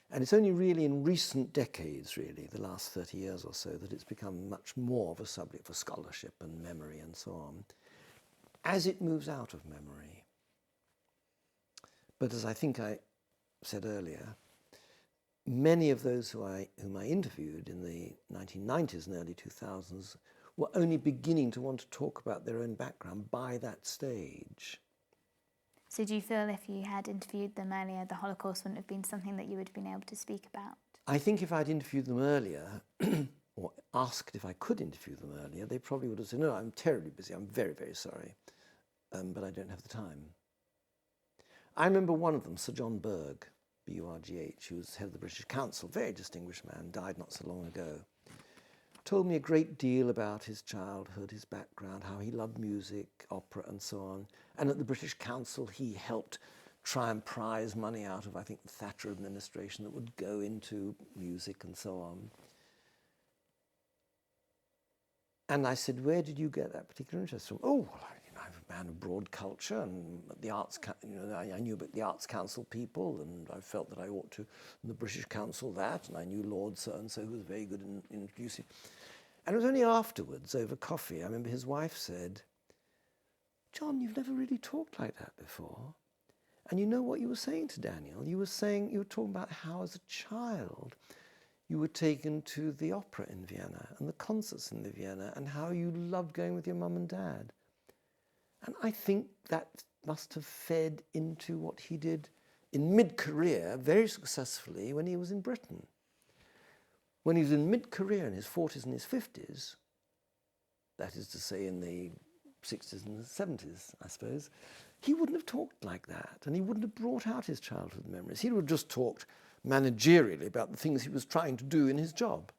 And it's only really in recent decades, really, the last 30 years or so, that it's become much more of a subject for scholarship and memory and so on, as it moves out of memory. But as I think I said earlier, many of those whom I interviewed in the 1990s and early 2000s were only beginning to want to talk about their own background by that stage. So do you feel if you had interviewed them earlier, the Holocaust wouldn't have been something that you would have been able to speak about? I think if I'd interviewed them earlier, or asked if I could interview them earlier, they probably would have said, no, I'm terribly busy, I'm very, very sorry, but I don't have the time. I remember one of them, Sir John Burgh, B-U-R-G-H, who was head of the British Council, very distinguished man, died not so long ago, told me a great deal about his childhood, his background, how he loved music, opera and so on. And at the British Council he helped try and prize money out of, I think, the Thatcher administration that would go into music and so on. And I said, where did you get that particular interest from? Oh, well, I'm a man of broad culture, and the arts, I knew about the Arts Council people, and I felt that I ought to, in the British Council that, and I knew Lord so-and-so who was very good in introducing. And it was only afterwards, over coffee, I remember his wife said, John, you've never really talked like that before. And you know what you were saying to Daniel? You were talking about how as a child you were taken to the opera in Vienna and the concerts in Vienna and how you loved going with your mum and dad. And I think that must have fed into what he did in mid-career very successfully when he was in Britain. When he was in mid-career in his 40s and his 50s, that is to say in the 60s and the 70s, I suppose, he wouldn't have talked like that, and he wouldn't have brought out his childhood memories. He would have just talked managerially about the things he was trying to do in his job.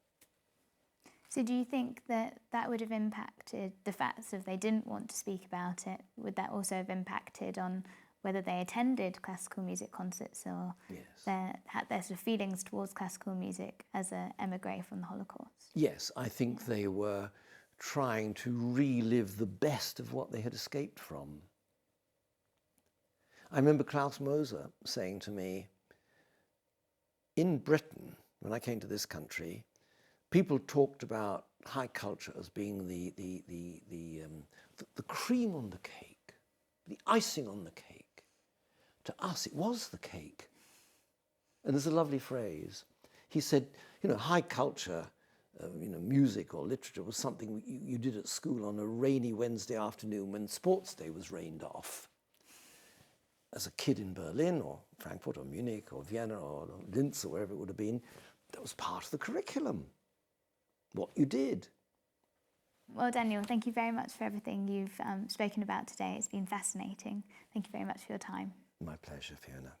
So do you think that that would have impacted the fact that if they didn't want to speak about it, would that also have impacted on whether they attended classical music concerts or had their sort of feelings towards classical music as an emigre from the Holocaust? Yes, I think they were trying to relive the best of what they had escaped from. I remember Klaus Moser saying to me, in Britain, when I came to this country, people talked about high culture as being the cream on the cake, the icing on the cake. To us, it was the cake. And there's a lovely phrase. He said, high culture, music or literature was something you did at school on a rainy Wednesday afternoon when sports day was rained off. As a kid in Berlin or Frankfurt or Munich or Vienna or Linz or wherever it would have been, that was part of the curriculum, what you did. Well, Daniel, thank you very much for everything you've spoken about today. It's been fascinating. Thank you very much for your time. My pleasure, Fiona.